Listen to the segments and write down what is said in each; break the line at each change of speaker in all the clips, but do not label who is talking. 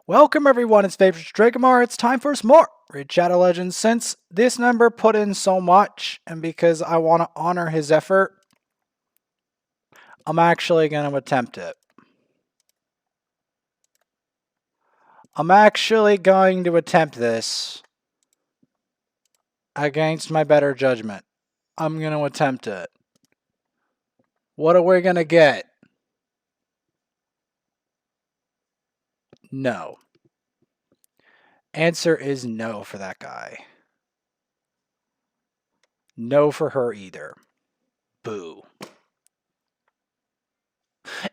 Welcome everyone, it's Favorite Dragamar. It's time for some more Raid Shadow Legends. Since this member put in so much, and because I want to honor his effort, I'm actually going to attempt it. I'm actually going to attempt this against my better judgment. I'm going to attempt it. What are we going to get? No. Answer is no for that guy. No for her either. Boo.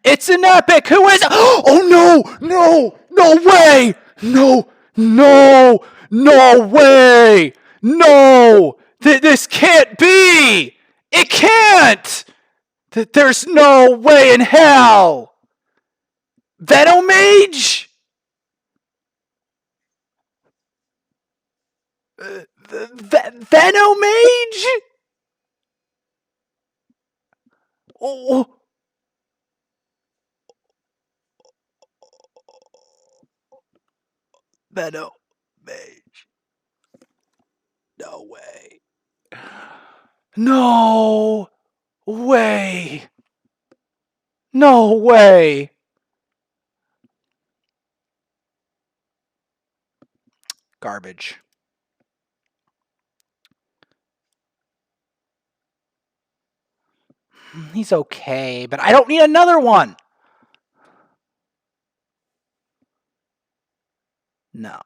It's an epic! Who is it? Oh no! No! No way! No! No! No way! No! This can't be! It can't! There's no way in hell! VENOMAGE? VENOMAGE? Oh. VENOMAGE. No way. No way. No way. Garbage. He's okay, but I don't need another one. No.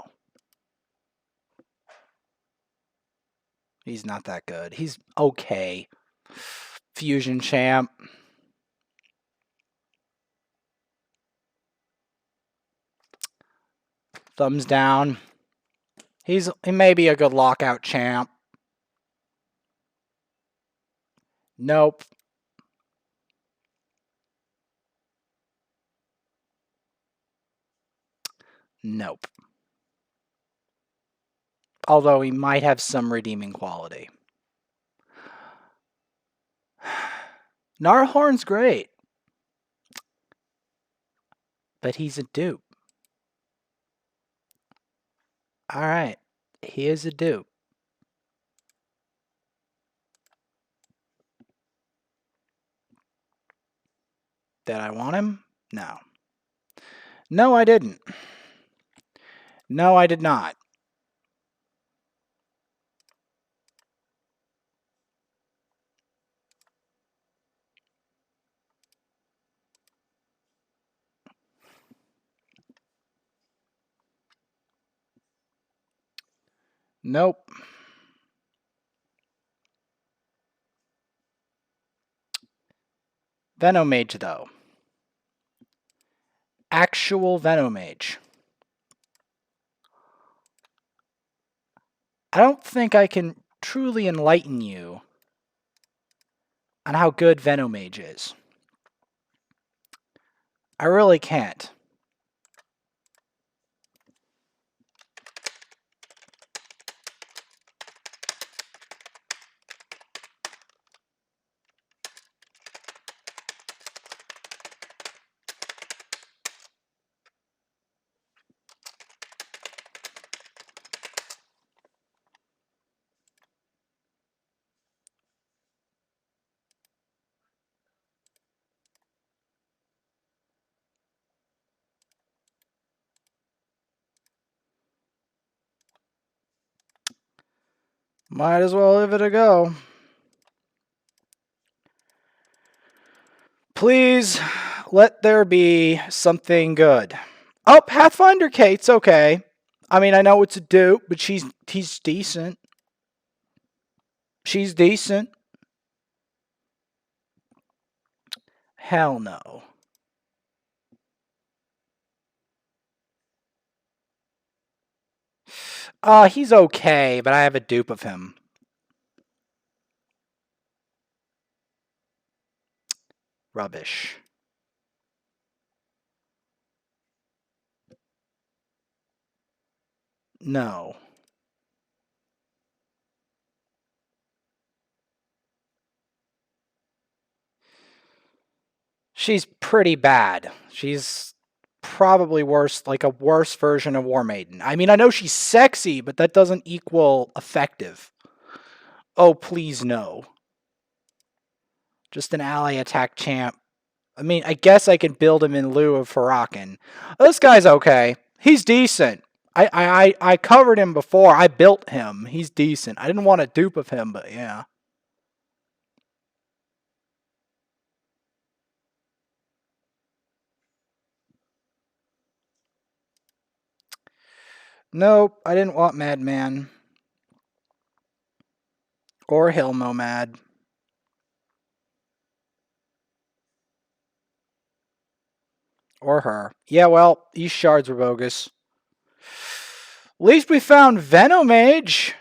He's not that good. He's okay. Fusion champ. Thumbs down. He may be a good lockout champ. Nope. Nope. Although he might have some redeeming quality. Gnarlhorn's great. But he's a dupe. Alright. He is a dupe. Did I want him? No. No, I didn't. No, I did not. Nope. VENOMAGE, though. Actual VENOMAGE. I don't think I can truly enlighten you on how good VENOMAGE is. I really can't. Might as well give it a go. Please let there be something good. Oh, Pathfinder Kate's okay. I mean, I know it's a dupe, but he's decent. She's decent. Hell no. He's okay, but I have a dupe of him. Rubbish. No. She's pretty bad. She's probably worse, like a worse version of War Maiden. I mean, I know she's sexy, but that doesn't equal effective. Oh, please no. Just an ally attack champ. I mean, I guess I can build him in lieu of Hurakan. This guy's okay. He's decent. I covered him before. I built him. He's decent. I didn't want a dupe of him, but yeah. Nope, I didn't want Madman. Or Hill Nomad. Or her. Yeah, well, these shards were bogus. At least we found VENOMAGE.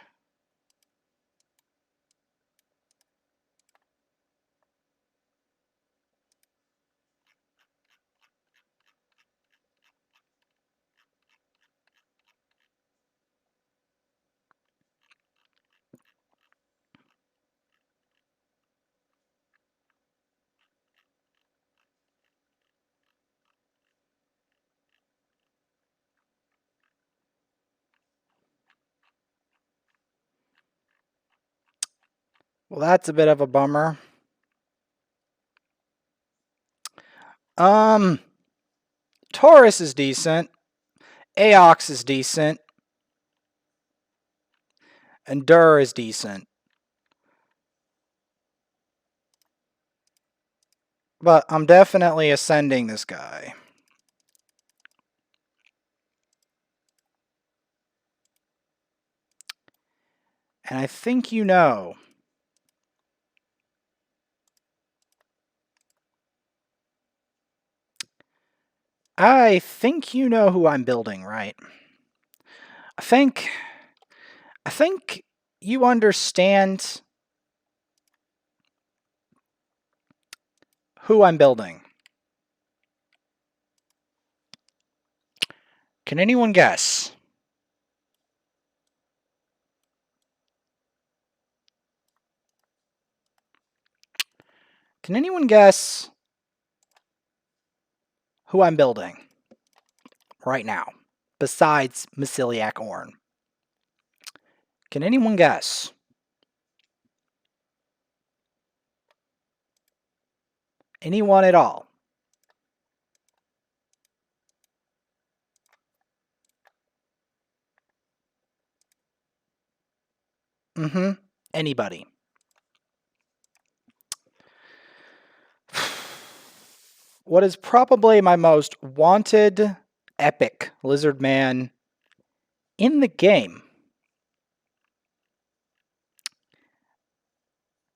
Well, that's a bit of a bummer. Taurus is decent. Aox is decent. And Dur is decent. But I'm definitely ascending this guy. And I think you know. I think you know who I'm building, right? I think you understand who I'm building. Can anyone guess? Can anyone guess who I'm building right now, besides Masiliak Orn? Can anyone guess? Anyone at all? Anybody? What is probably my most wanted epic lizard man in the game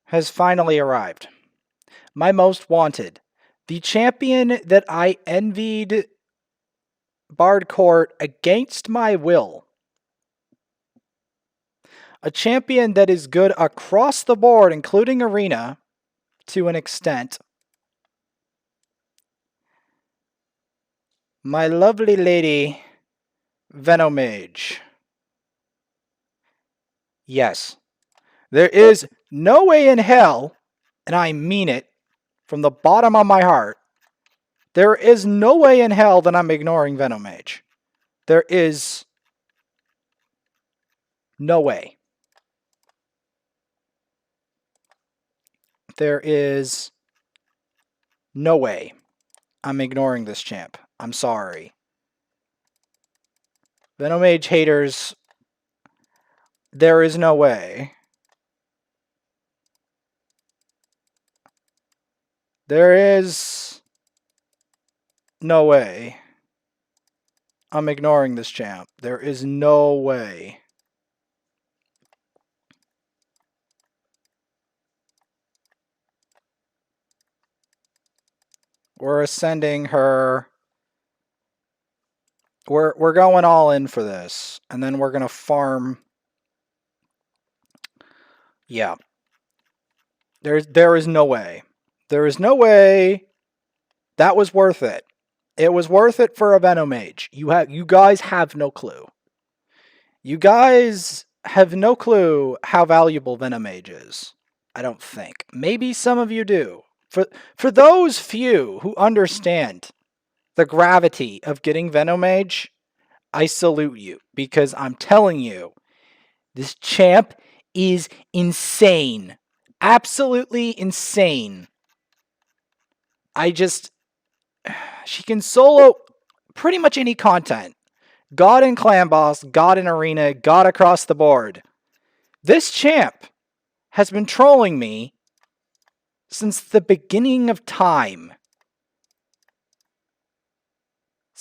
has finally arrived. My most wanted. The champion that I envied Bard Court against my will. A champion that is good across the board, including Arena, to an extent. My lovely lady, VENOMAGE. Yes. There is no way in hell, and I mean it from the bottom of my heart, there is no way in hell that I'm ignoring VENOMAGE. There is no way. There is no way I'm ignoring this champ. I'm sorry. VENOMAGE haters, there is no way. There is no way I'm ignoring this champ. There is no way. We're ascending her. We're going all in for this. And then we're going to farm. Yeah. There is no way. There is no way that was worth it. It was worth it for a VENOMAGE. You guys have no clue. You guys have no clue how valuable VENOMAGE is. I don't think. Maybe some of you do. For those few who understand the gravity of getting VENOMAGE, I salute you, because I'm telling you, this champ is insane. Absolutely insane. She can solo pretty much any content. God in Clan Boss, God in Arena, God across the board. This champ has been trolling me since the beginning of time.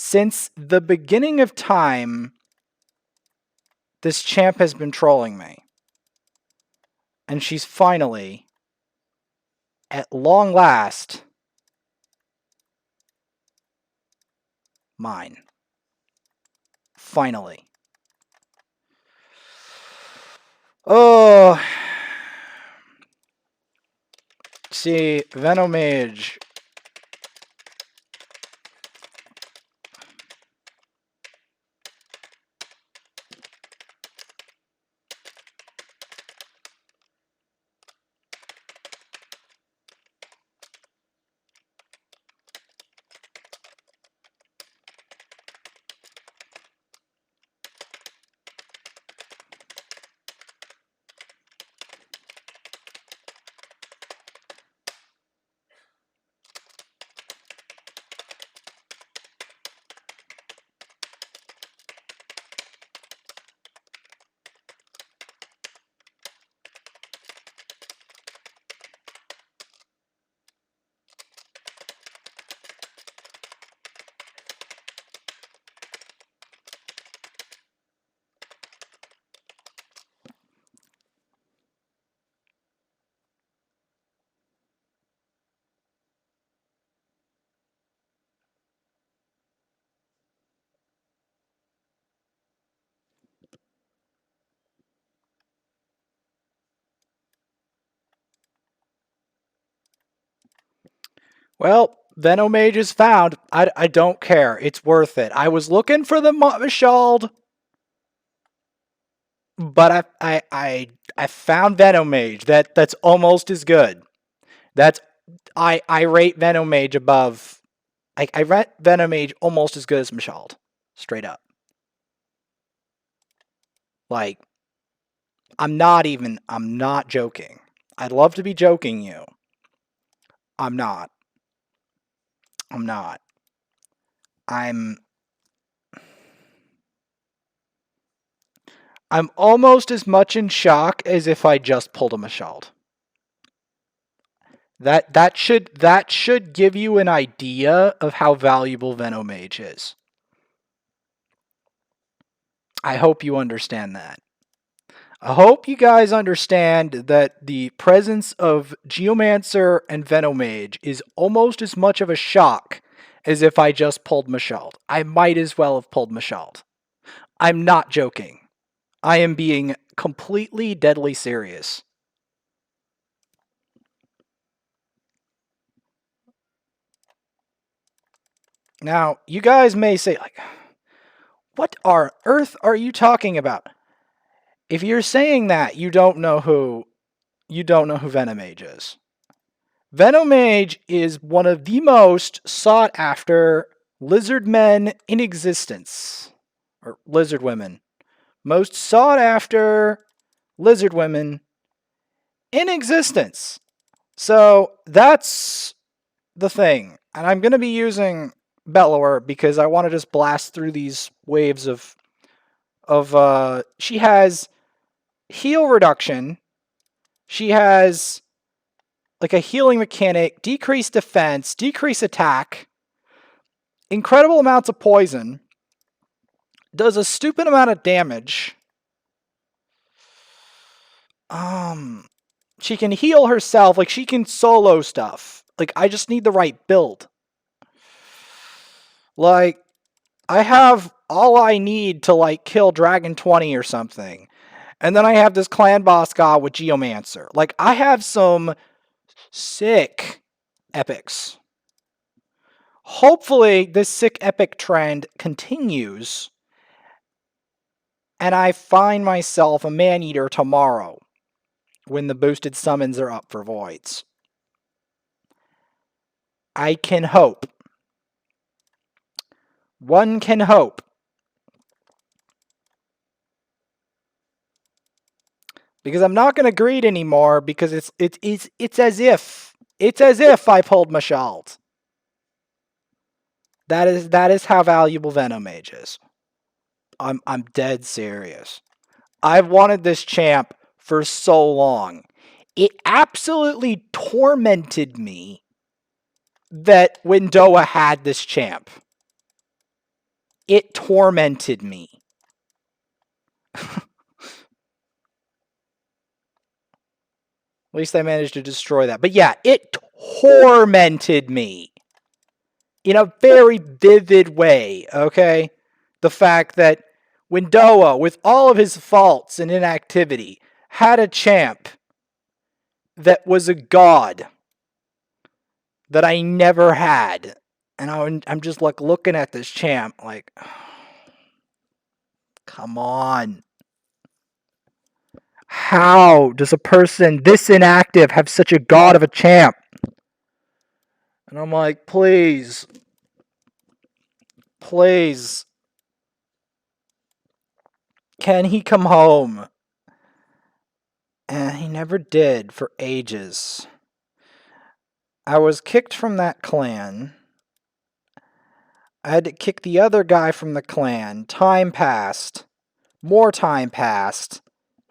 Since the beginning of time, this champ has been trolling me. And she's finally, at long last, mine. Finally. Oh. See, VENOMAGE. Well, VENOMAGE is found. I don't care. It's worth it. I was looking for the Mashald, but I found VENOMAGE. That's almost as good. I rate VENOMAGE above. I rate VENOMAGE almost as good as Mashald. Straight up. Like, I'm not joking. I'd love to be joking you. I'm not. I'm almost as much in shock as if I just pulled a Mashald. That should give you an idea of how valuable VENOMAGE is. I hope you understand that. I hope you guys understand that the presence of Geomancer and VENOMAGE is almost as much of a shock as if I just pulled Mashald. I might as well have pulled Mashald. I'm not joking. I am being completely deadly serious. Now, you guys may say, like, what on earth are you talking about? If you're saying that, you don't know who VENOMAGE is. VENOMAGE is one of the most sought after lizard men in existence. Or lizard women. Most sought after lizard women in existence. So that's the thing. And I'm going to be using Bellower because I want to just blast through these waves of she has heal reduction. She has like a healing mechanic, decreased defense, decreased attack, incredible amounts of poison, does a stupid amount of damage. She can heal herself, like she can solo stuff. Like I just need the right build. Like I have all I need to like kill Dragon 20 or something. And then I have this clan boss god with Geomancer. Like I have some sick epics. Hopefully this sick epic trend continues and I find myself a man-eater tomorrow when the boosted summons are up for voids. I can hope. One can hope. Because I'm not going to greed anymore because it's as if I pulled my shalt. That is how valuable VENOMAGE is. I'm dead serious. I've wanted this champ for so long. It absolutely tormented me that Windoa had this champ. It tormented me. At least I managed to destroy that. But yeah, it tormented me in a very vivid way, okay? The fact that Windoa, with all of his faults and inactivity, had a champ that was a god that I never had. And I'm just like looking at this champ like, come on. How does a person this inactive have such a god of a champ? And I'm like, please. Please. Can he come home? And he never did for ages. I was kicked from that clan. I had to kick the other guy from the clan. Time passed. More time passed.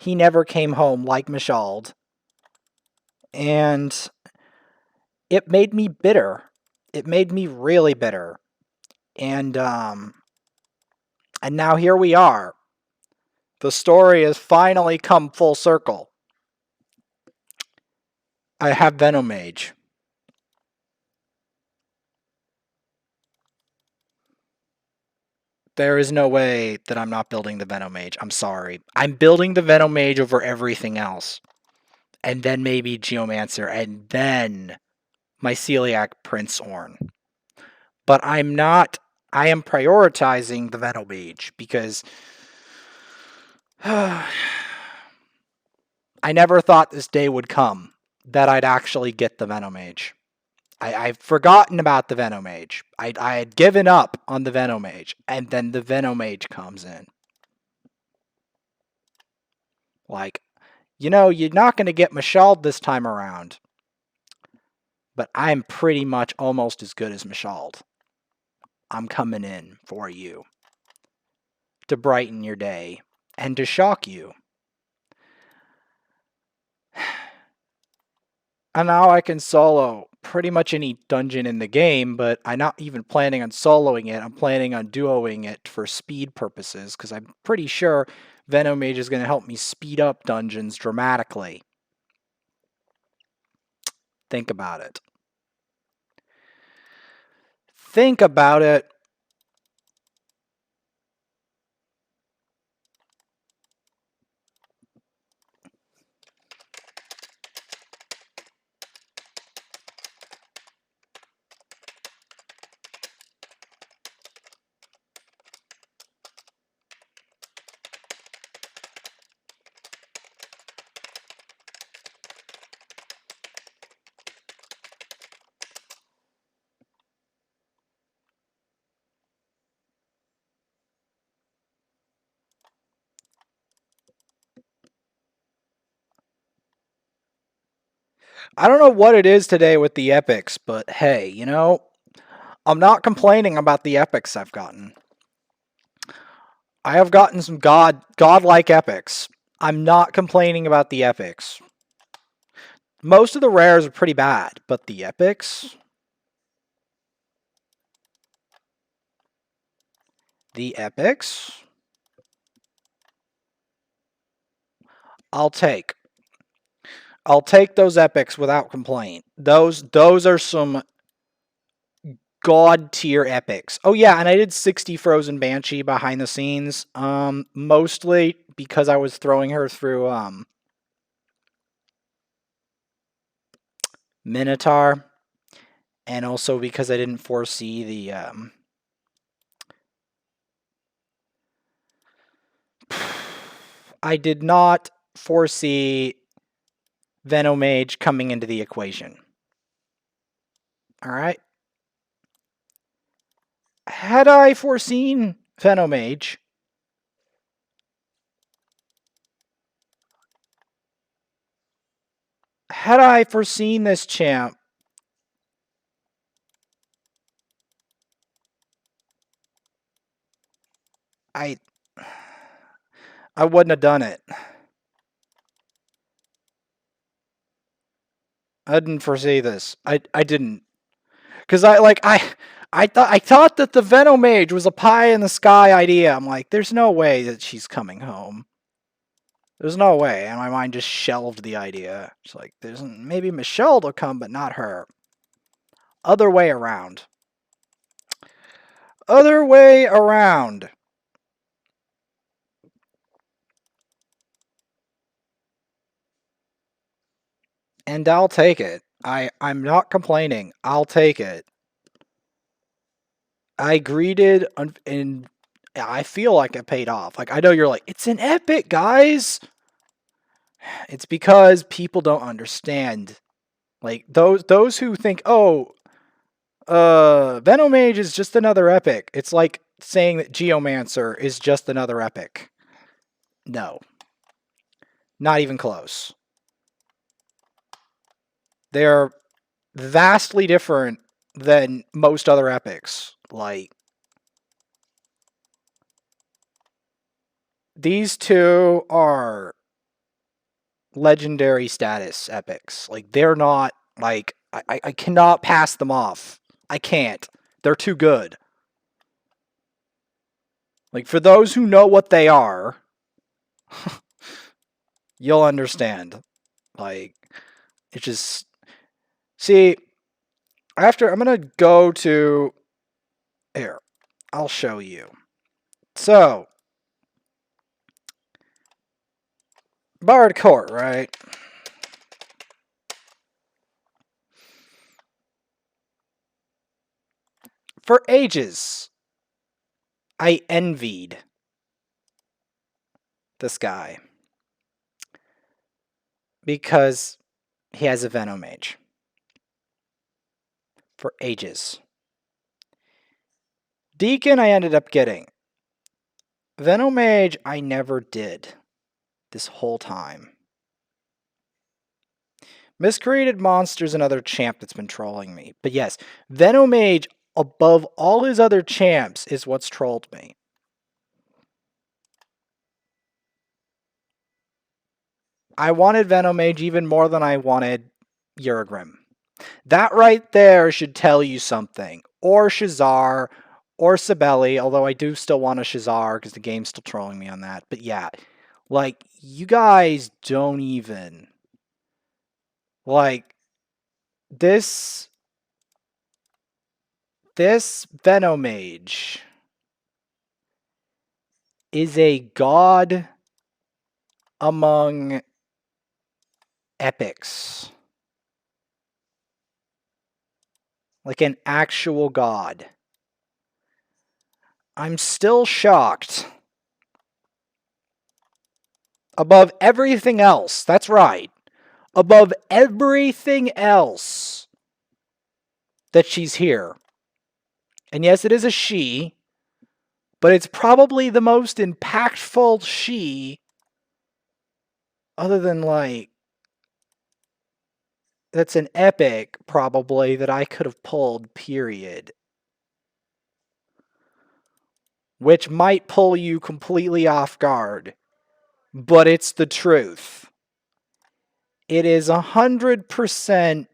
He never came home like Mashald. And it made me bitter. It made me really bitter. And now here we are. The story has finally come full circle. I have VENOMAGE. There is no way that I'm not building the VENOMAGE. I'm sorry. I'm building the VENOMAGE over everything else. And then maybe Geomancer. And then my Celiac Prince Orn. But I'm not. I am prioritizing the VENOMAGE because I never thought this day would come that I'd actually get the VENOMAGE. I've forgotten about the VENOMAGE. I had given up on the VENOMAGE, and then the VENOMAGE comes in. Like, you know, you're not going to get Mashald this time around. But I'm pretty much almost as good as Mashald. I'm coming in for you. To brighten your day. And to shock you. And now I can solo pretty much any dungeon in the game, but I'm not even planning on soloing it. I'm planning on duoing it for speed purposes, because I'm pretty sure VENOMAGE is going to help me speed up dungeons dramatically. Think about it. Think about it. I don't know what it is today with the epics, but hey, you know, I'm not complaining about the epics I've gotten. I have gotten some godlike epics. I'm not complaining about the epics. Most of the rares are pretty bad, but the epics? The epics? I'll take those epics without complaint. Those are some god tier epics. Oh yeah, and I did 60 Frozen Banshee behind the scenes. Mostly because I was throwing her through Minotaur, and also because I didn't foresee the I did not foresee VENOMAGE coming into the equation. Alright? Had I foreseen VENOMAGE, had I foreseen this champ, I wouldn't have done it. I didn't foresee this. I didn't. Because I thought that the VENOMAGE was a pie in the sky idea. I'm like, there's no way that she's coming home. There's no way. And my mind just shelved the idea. It's like, there's maybe Michelle will come, but not her. Other way around. Other way around. And I'll take it. I'm not complaining. I'll take it. I greeted and I feel like it paid off. Like, I know you're like, it's an epic, guys. It's because people don't understand. Like, those who think, oh, VENOMAGE is just another epic. It's like saying that Geomancer is just another epic. No. Not even close. They're vastly different than most other epics. Like, these two are legendary status epics. Like, they're not, like, I cannot pass them off. I can't. They're too good. Like, for those who know what they are, you'll understand. Like, it's just... See, after... I'm going to go to... Here. I'll show you. So... Bard Court, right? For ages, I envied this guy because he has a VENOMAGE. For ages. Deacon I ended up getting. VENOMAGE I never did this whole time. Miscreated Monster's another champ that's been trolling me. But yes, VENOMAGE above all his other champs is what's trolled me. I wanted VENOMAGE even more than I wanted Urgrim. That right there should tell you something. Or Shazar, or Sibeli, although I do still want a Shazar because the game's still trolling me on that. But yeah, like, you guys don't even... Like, this VENOMAGE is a god among epics. Like an actual god. I'm still shocked. Above everything else, that's right. Above everything else that she's here. And yes, it is a she, but it's probably the most impactful she, other than, like, that's an epic, probably, that I could have pulled, period. Which might pull you completely off guard, but it's the truth. It is 100%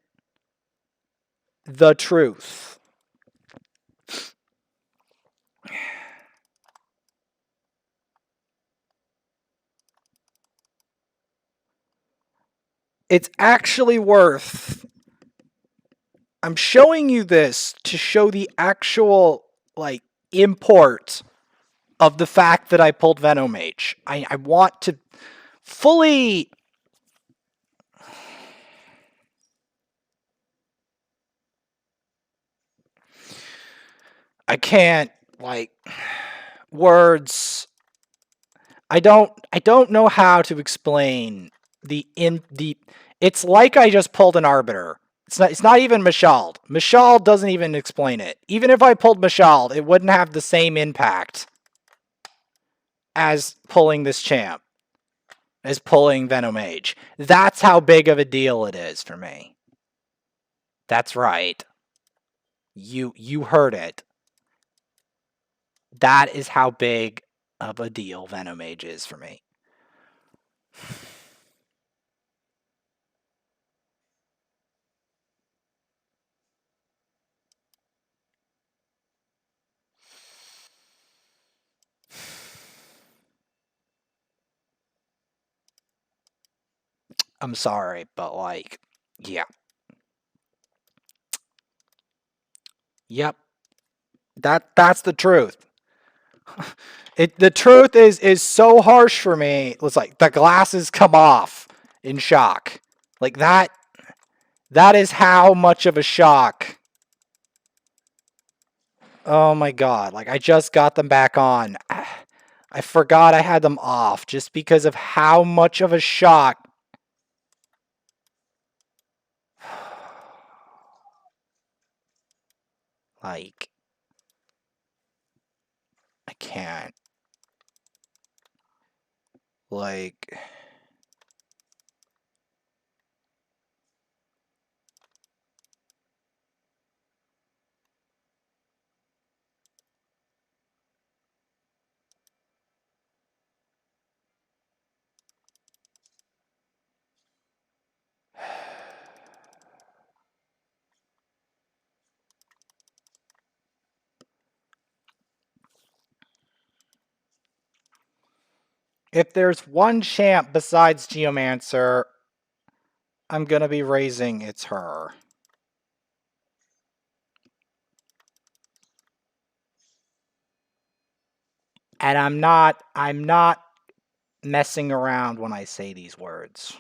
the truth. It's actually worth... I'm showing you this to show the actual, like, import of the fact that I pulled VENOMAGE. I want to fully... I can't, like, words... I don't know how to explain it's like I just pulled an Arbiter. It's not even Mashald. Mashald doesn't even explain it. Even if I pulled Mashald, it wouldn't have the same impact as pulling this champ, as pulling VENOMAGE. That's how big of a deal it is for me. That's right. You heard it. That is how big of a deal VENOMAGE is for me. I'm sorry, but like, yeah. Yep. That's the truth. The truth is so harsh for me. It's like the glasses come off in shock. Like that is how much of a shock. Oh my god, like I just got them back on. I forgot I had them off just because of how much of a shock. Like, I can't. Like, if there's one champ besides Geomancer, I'm gonna be raising it's her. And I'm not messing around when I say these words.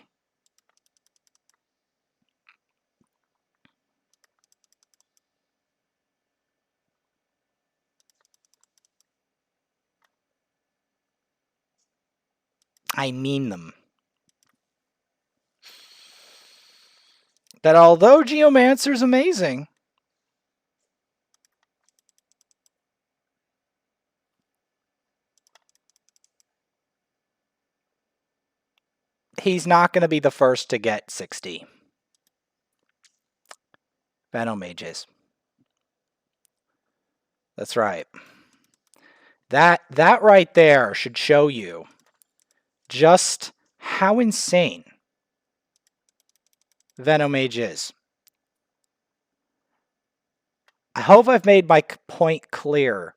I mean them. That although Geomancer's amazing, he's not going to be the first to get 60. VENOMAGE is. That's right. That right there should show you just how insane VENOMAGE is. I hope I've made my point clear.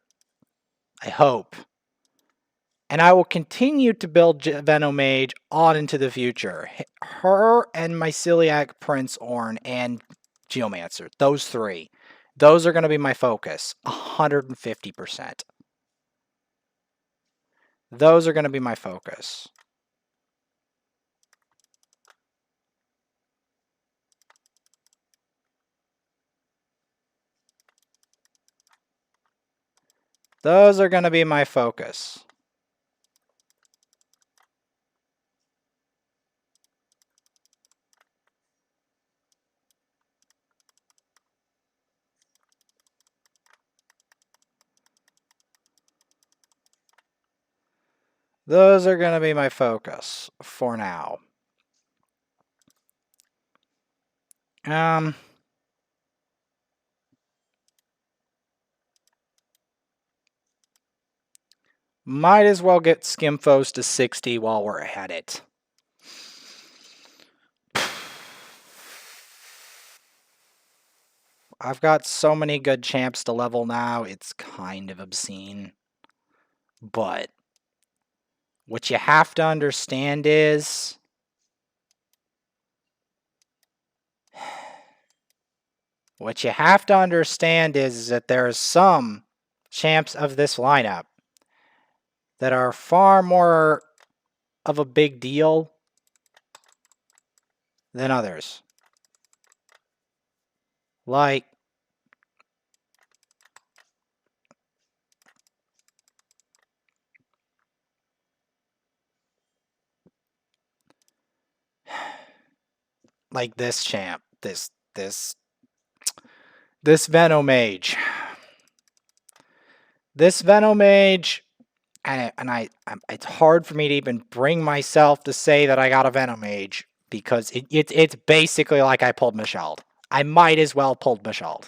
I hope. And I will continue to build VENOMAGE on into the future. Her and Myceliac, Prince Orn, and Geomancer. Those three. Those are going to be my focus. 150%. Those are going to be my focus. Those are going to be my focus. Those are going to be my focus for now. Might as well get Skimfos to 60 while we're at it. I've got so many good champs to level now, it's kind of obscene. But what you have to understand is that there are some champs of this lineup that are far more of a big deal than others. Like this champ, this this VENOMAGE. This VENOMAGE, and it's hard for me to even bring myself to say that I got a VENOMAGE because it's basically like I pulled Michelle. I might as well pulled Michelle.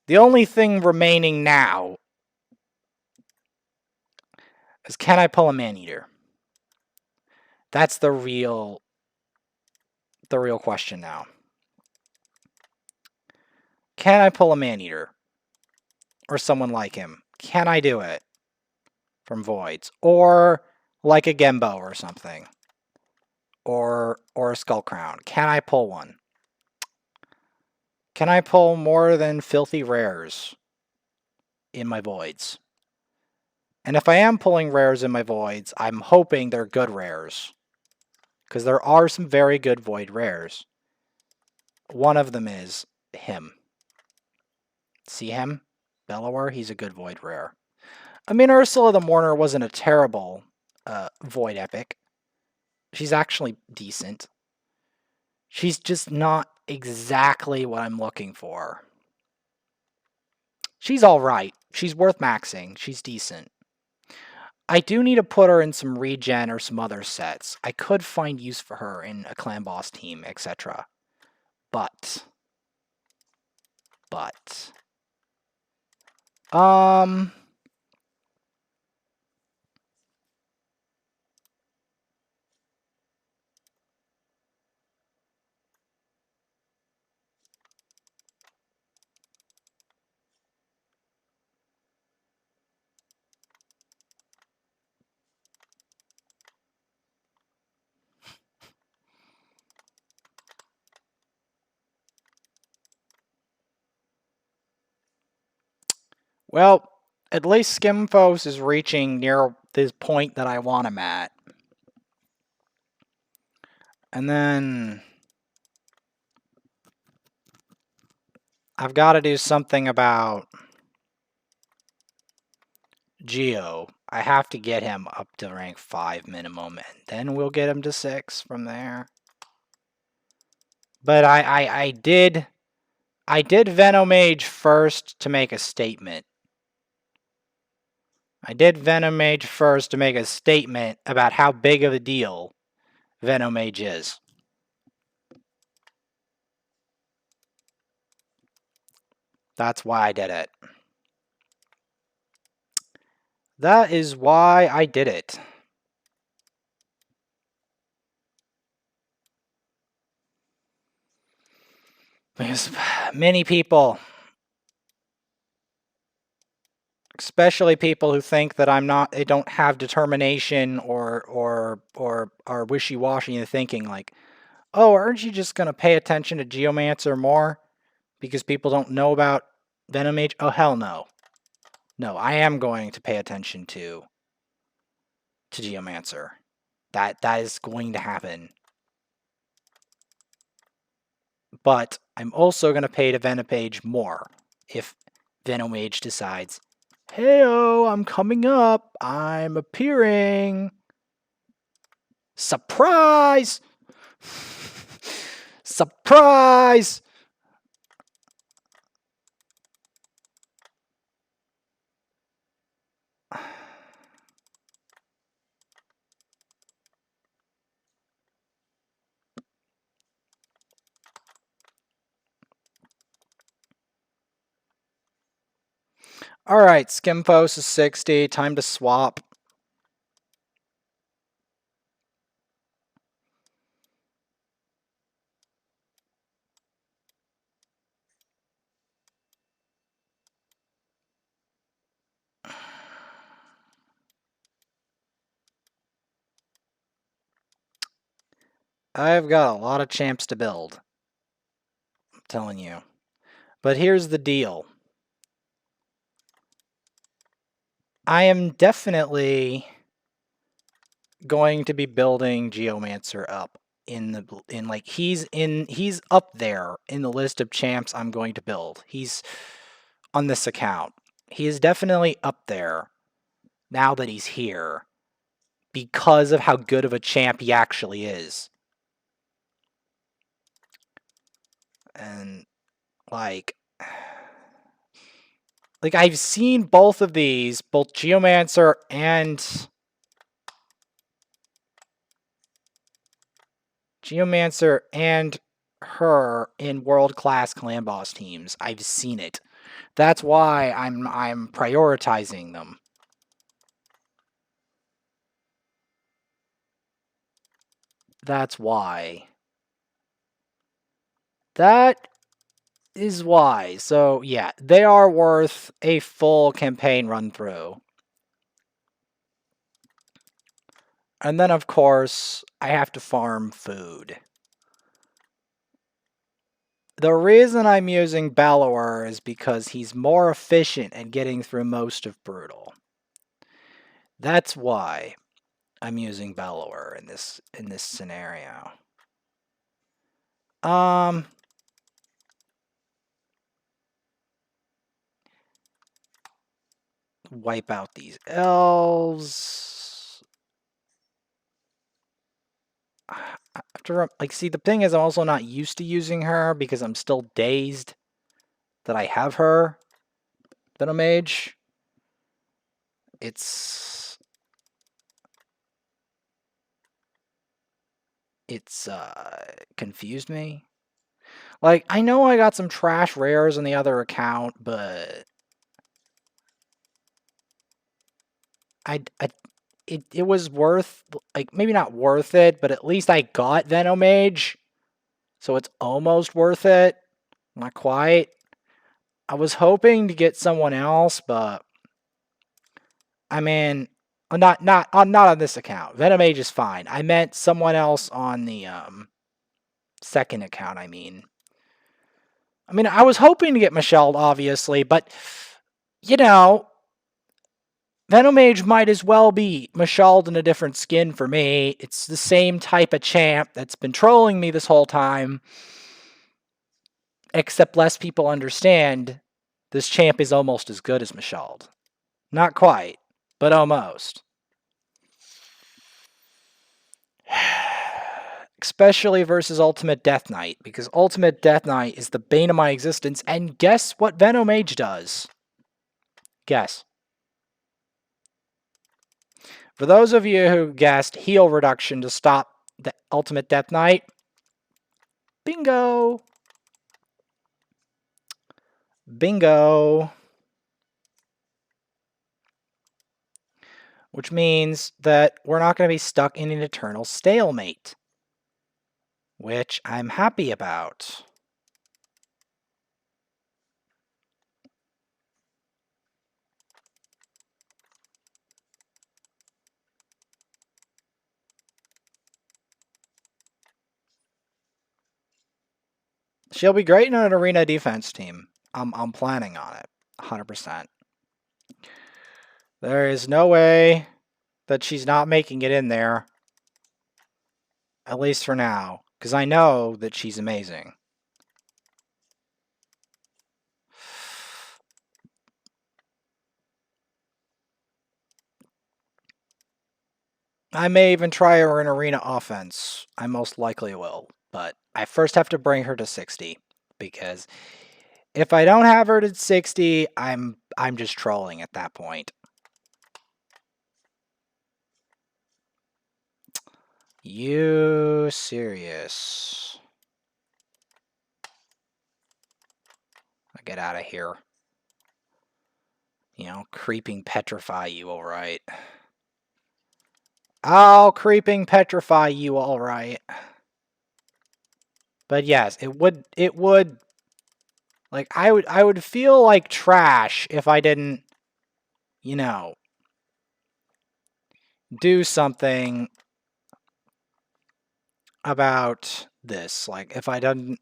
The only thing remaining now is, can I pull a Maneater? That's the real question now. Can I pull a Maneater? Or someone like him? Can I do it? From Voids. Or like a Gembo or something. Or a Skull Crown. Can I pull one? Can I pull more than filthy rares in my Voids? And if I am pulling rares in my Voids, I'm hoping they're good rares. Because there are some very good Void rares. One of them is him. See him? Bellower, he's a good Void rare. I mean, Ursula the Mourner wasn't a terrible Void epic. She's actually decent. She's just not exactly what I'm looking for. She's alright. She's worth maxing. She's decent. I do need to put her in some regen or some other sets. I could find use for her in a clan boss team, etc. But... well, at least Skimfos is reaching near this point that I want him at. And then... I've got to do something about... Geo. I have to get him up to rank 5 minimum, and then we'll get him to 6 from there. But I did VENOMAGE first to make a statement. I did VENOMAGE first to make a statement about how big of a deal VENOMAGE is. That's why I did it. That is why I did it. Because many people, especially people who think that they don't have determination or are wishy-washy in thinking, like, oh, aren't you just going to pay attention to Geomancer more because people don't know about VENOMAGE? Oh, hell no. No, I am going to pay attention to Geomancer. That is going to happen. But I'm also going to pay to VENOMAGE more if VENOMAGE decides, hey-oh, I'm coming up. I'm appearing. Surprise! Surprise! Alright, Skimfos is 60. Time to swap. I've got a lot of champs to build. I'm telling you. But here's the deal. I am definitely going to be building Geomancer up he's up there in the list of champs I'm going to build. He's on this account. He is definitely up there now that he's here because of how good of a champ he actually is. And, like I've seen both of these, both Geomancer and her in world-class clan boss teams. I've seen it. That's why I'm prioritizing them. That's why. That is why. So, yeah, they are worth a full campaign run-through. And then, of course, I have to farm food. The reason I'm using Bellower is because he's more efficient at getting through most of Brutal. That's why I'm using Bellower in this scenario. Wipe out these elves. See, the thing is, I'm also not used to using her because I'm still dazed that I have her. VENOMAGE. It's confused me. Like, I know I got some trash rares on the other account, but it was worth, like, maybe not worth it, but at least I got VENOMAGE, so it's almost worth it. Not quite. I was hoping to get someone else, but I mean, not on this account. VENOMAGE is fine. I meant someone else on the second account. I mean, I was hoping to get Michelle, obviously, but you know, VENOMAGE might as well be Michelle in a different skin for me. It's the same type of champ that's been trolling me this whole time, except less people understand this champ is almost as good as Michelle. Not quite, but almost. Especially versus Ultimate Death Knight, because Ultimate Death Knight is the bane of my existence, and guess what VENOMAGE does? Guess. For those of you who guessed heal reduction to stop the Ultimate Death Knight, bingo! Bingo! Which means that we're not going to be stuck in an eternal stalemate, which I'm happy about. She'll be great in an arena defense team. I'm planning on it, 100%. There is no way that she's not making it in there, at least for now, because I know that she's amazing. I may even try her in arena offense. I most likely will, but I first have to bring her to 60, because if I don't have her to 60, I'm just trolling at that point. You serious? I'll get out of here. You know, creeping petrify you, all right. I'll creeping petrify you, all right. But yes, it would like I would feel like trash if I didn't, you know, do something about this. Like if I didn't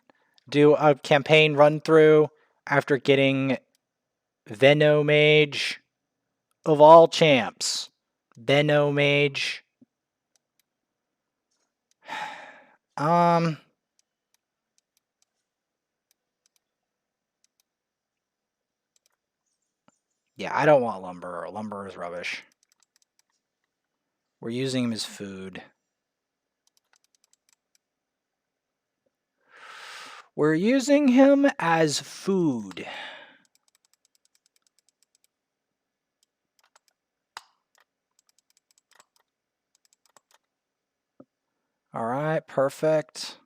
do a campaign run through after getting VENOMAGE of all champs. VENOMAGE. Yeah, I don't want Lumber. Lumber is rubbish. We're using him as food. We're using him as food. All right, perfect.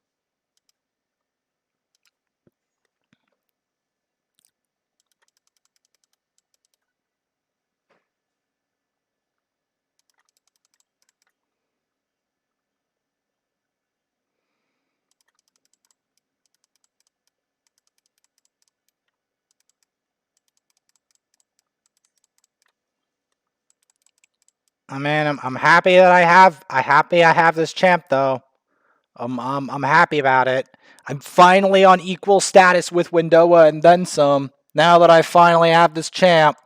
I mean, I'm happy that I have this champ though. I'm happy about it. I'm finally on equal status with Windoa and then some. Now that I finally have this champ.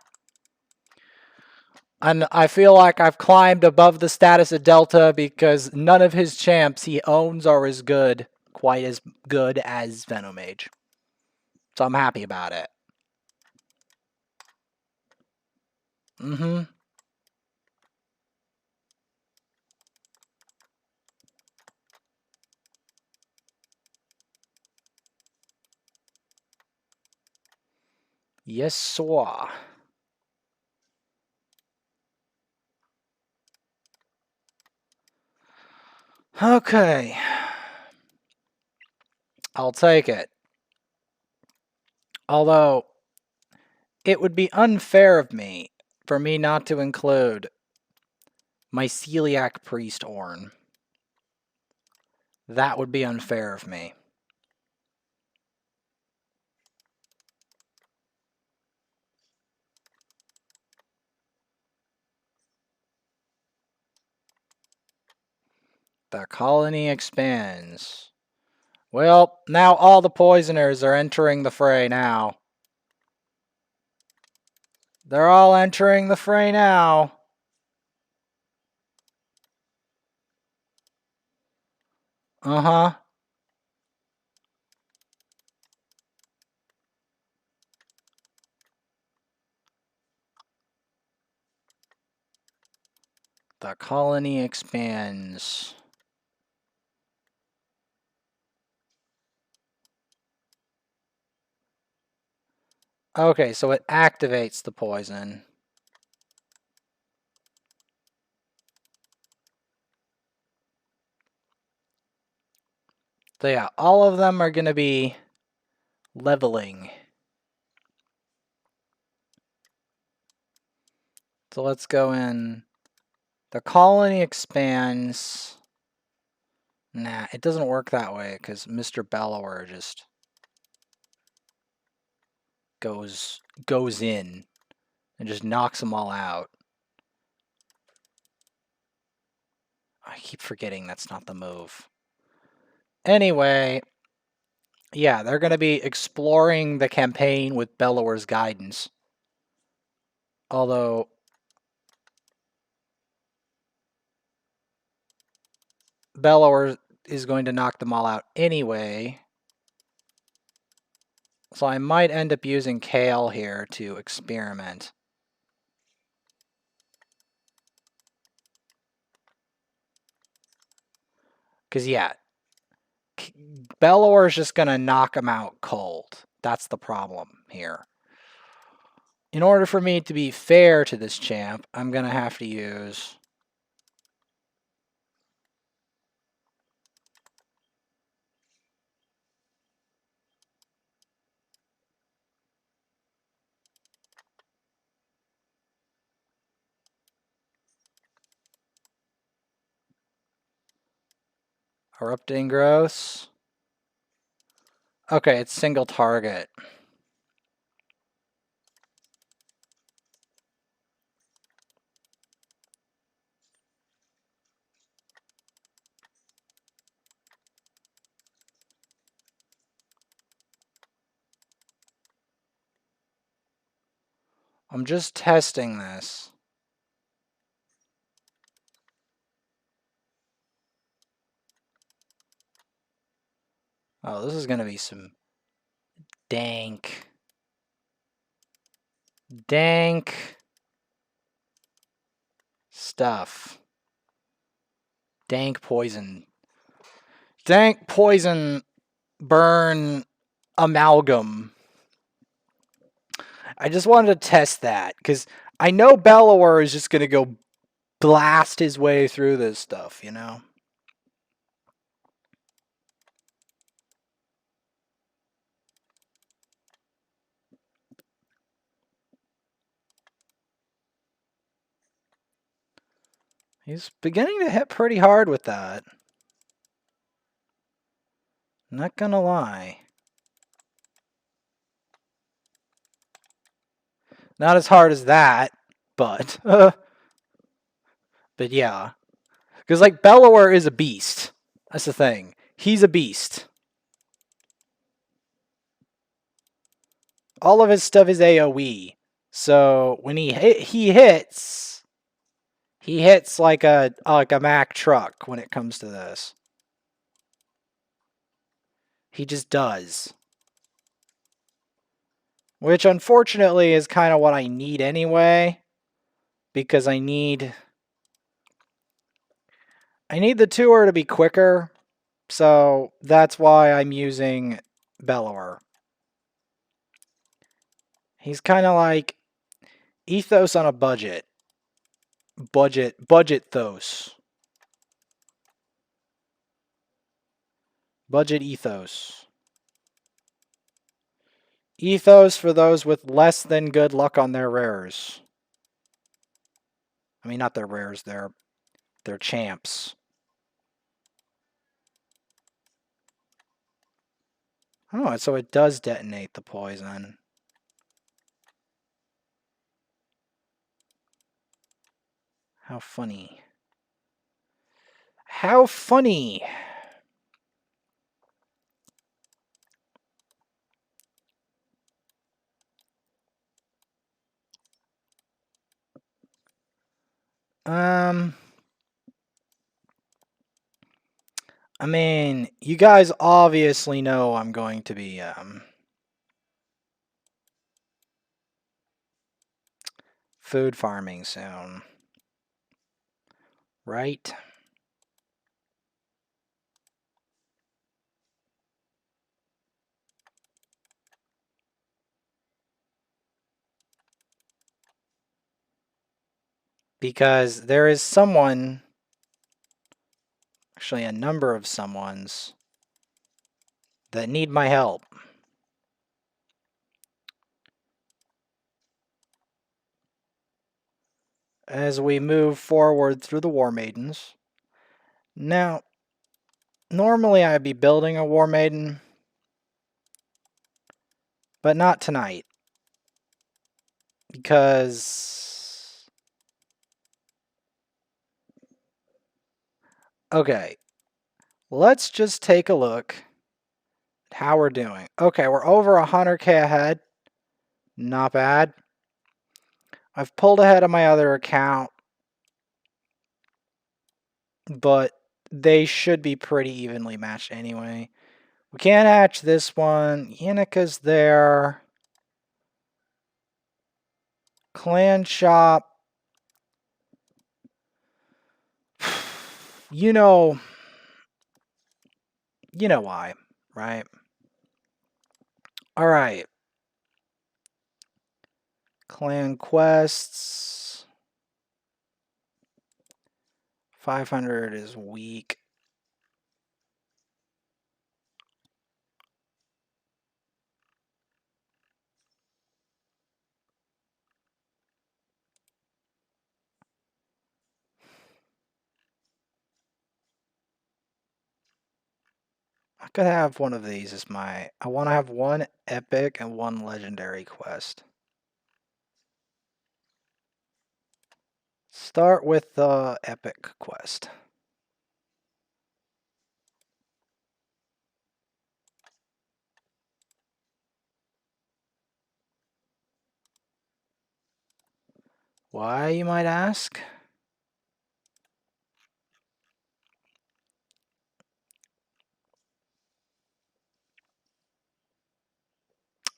And I feel like I've climbed above the status of Delta because none of his champs he owns are as good, quite as good as VENOMAGE. So I'm happy about it. Mm-hmm. Yes, sir. Okay. I'll take it. Although, it would be unfair of me for me not to include my celiac priest Orn. That would be unfair of me. The colony expands. Well, now all the poisoners are entering the fray now. They're all entering the fray now. Uh-huh. The colony expands. Okay, so it activates the poison. So yeah, all of them are going to be leveling. So let's go in. The colony expands. Nah, it doesn't work that way because Mr. Bellower just goes in and just knocks them all out. I keep forgetting that's not the move. Anyway, yeah, they're going to be exploring the campaign with Bellower's guidance. Although Bellower is going to knock them all out anyway. So I might end up using Kale here to experiment. Because, yeah, Bellower is just going to knock him out cold. That's the problem here. In order for me to be fair to this champ, I'm going to have to use... Erupting Growths. Okay, it's single target. I'm just testing this. Oh, this is going to be some dank stuff. Dank poison. Dank poison burn amalgam. I just wanted to test that, because I know Bellower is just going to go blast his way through this stuff, you know? He's beginning to hit pretty hard with that. Not gonna lie. Not as hard as that, but... but yeah. Because, like, Bellower is a beast. That's the thing. He's a beast. All of his stuff is AoE. So, when he hits... He hits like a Mack truck when it comes to this. He just does. Which, unfortunately, is kind of what I need anyway. Because I need the tour to be quicker. So, that's why I'm using Bellower. He's kind of like Ethos on a budget. Budget Thos. Budget Ethos. Ethos for those with less than good luck on their rares. I mean, not their rares, their champs. Oh, so it does detonate the poison. How funny. How funny. I mean, you guys obviously know I'm going to be, food farming soon. Right? Because there is someone, actually a number of someones, that need my help. As we move forward through the War Maidens. Now, normally I'd be building a War Maiden, but not tonight. Because... okay, let's just take a look at how we're doing. Okay, we're over 100k ahead. Not bad. I've pulled ahead of my other account, but they should be pretty evenly matched anyway. We can't hatch this one. Yannika's there. Clan shop. You know why, right? All right. Clan quests. 500 is weak. I could have one of these as my... I want to have one epic and one legendary quest. Start with the epic quest. Why, you might ask?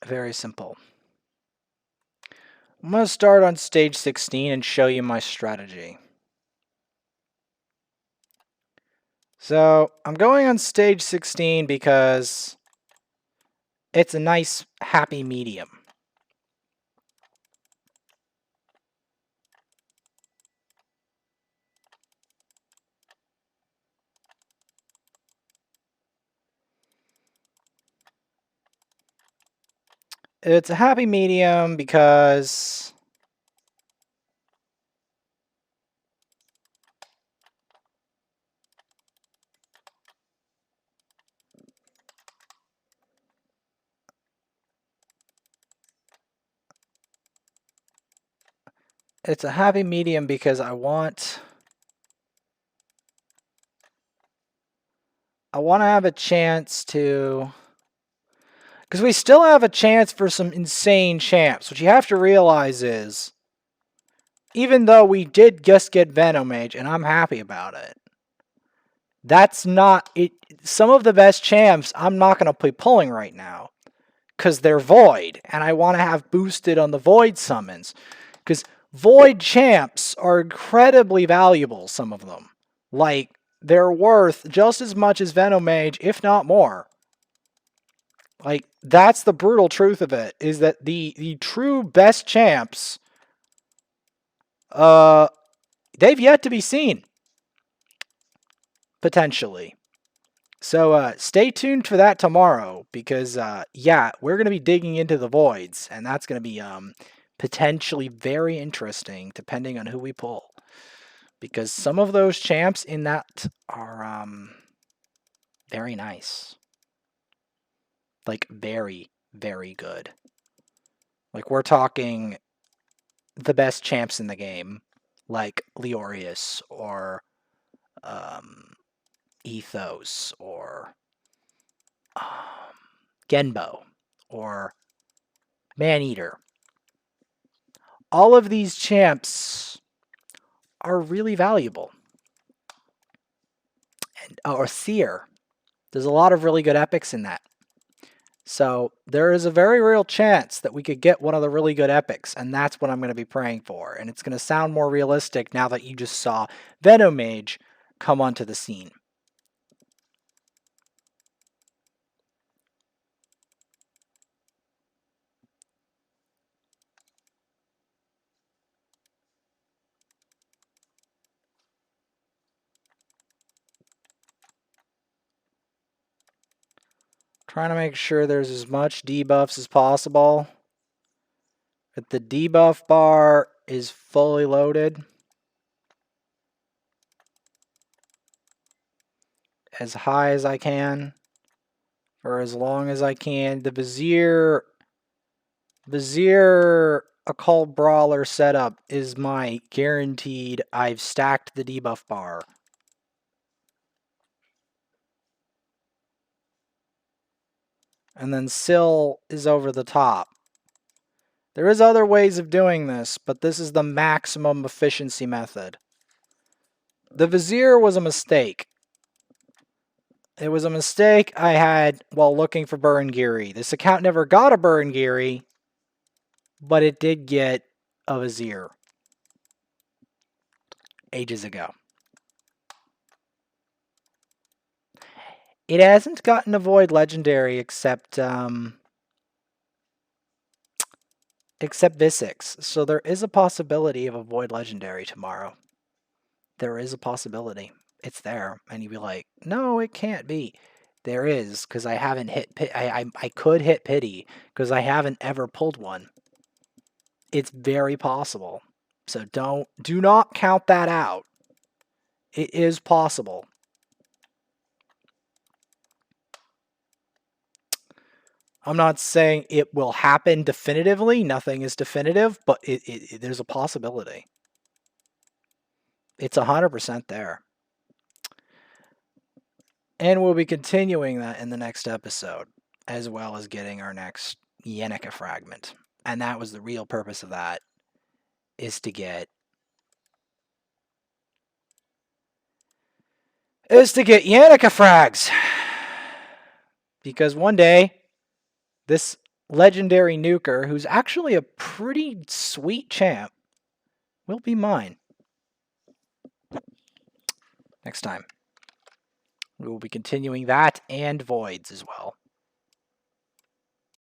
Very simple. I'm going to start on stage 16 and show you my strategy. So, I'm going on stage 16 because It's a nice, happy medium. It's a happy medium because it's a happy medium because I want to have a chance to, because we still have a chance for some insane champs. What you have to realize is, even though we did just get VENOMAGE, and I'm happy about it, that's not it. Some of the best champs I'm not going to be pulling right now because they're void, and I want to have boosted on the void summons because void champs are incredibly valuable. Some of them, like, they're worth just as much as VENOMAGE, if not more. Like, that's the brutal truth of it, is that the true best champs, they've yet to be seen, potentially. So stay tuned for that tomorrow, because yeah, we're going to be digging into the voids, and that's going to be potentially very interesting, depending on who we pull. Because some of those champs in that are very nice. Like, very, very good. Like, we're talking the best champs in the game, like Leorius or Ethos or Genbo or Maneater. All of these champs are really valuable. And, or Seer. There's a lot of really good epics in that. So there is a very real chance that we could get one of the really good epics, and that's what I'm going to be praying for. And it's going to sound more realistic now that you just saw VENOMAGE come onto the scene. Trying to make sure there's as much debuffs as possible. That the debuff bar is fully loaded. As high as I can. For as long as I can. The Vizier Occult Brawler setup is my guaranteed. I've stacked the debuff bar. And then Syl is over the top. There is other ways of doing this, but this is the maximum efficiency method. The Vizier was a mistake. It was a mistake I had while looking for Burngiri. This account never got a Burngiri, but it did get a Vizier ages ago. It hasn't gotten a Void Legendary except Visix, so there is a possibility of a Void Legendary tomorrow. There is a possibility. It's there, and you'd be like, no, it can't be. There is, because I haven't hit I could hit pity, because I haven't ever pulled one. It's very possible. So do not count that out. It is possible. I'm not saying it will happen definitively. Nothing is definitive, but there's a possibility. It's 100% there. And we'll be continuing that in the next episode, as well as getting our next Yenica fragment. And that was the real purpose of that, is to get Yenica frags. Because one day, this legendary nuker, who's actually a pretty sweet champ, will be mine. Next time. We will be continuing that and voids as well.